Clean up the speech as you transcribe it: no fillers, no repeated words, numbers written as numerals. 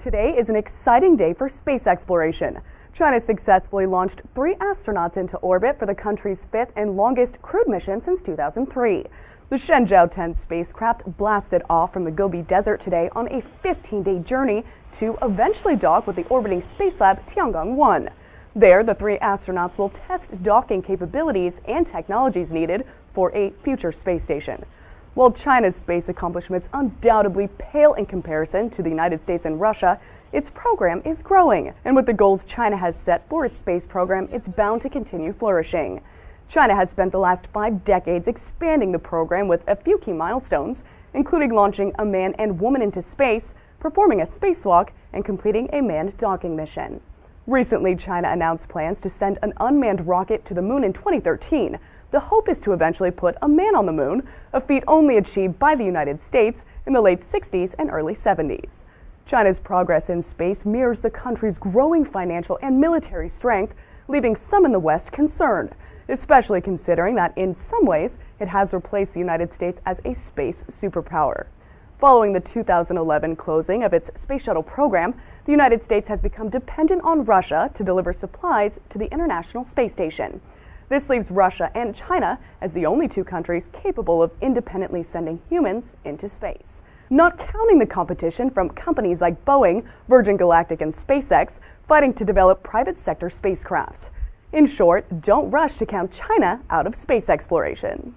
Today is an exciting day for space exploration. China successfully launched 3 astronauts into orbit for the country's 5th and longest crewed mission since 2003. The Shenzhou 10 spacecraft blasted off from the Gobi Desert today on a 15-day journey to eventually dock with the orbiting space lab Tiangong-1. There, the 3 astronauts will test docking capabilities and technologies needed for a future space station. While China's space accomplishments undoubtedly pale in comparison to the United States and Russia, its program is growing. And with the goals China has set for its space program, it's bound to continue flourishing. China has spent the last 5 decades expanding the program with a few key milestones, including launching a man and woman into space, performing a spacewalk, and completing a manned docking mission. Recently, China announced plans to send an unmanned rocket to the moon in 2013. The hope is to eventually put a man on the moon, a feat only achieved by the United States in the late 60s and early 70s. China's progress in space mirrors the country's growing financial and military strength, leaving some in the West concerned, especially considering that in some ways it has replaced the United States as a space superpower. Following the 2011 closing of its space shuttle program, the United States has become dependent on Russia to deliver supplies to the International Space Station. This leaves Russia and China as the only 2 countries capable of independently sending humans into space. Not counting the competition from companies like Boeing, Virgin Galactic, and SpaceX fighting to develop private sector spacecrafts. In short, don't rush to count China out of space exploration.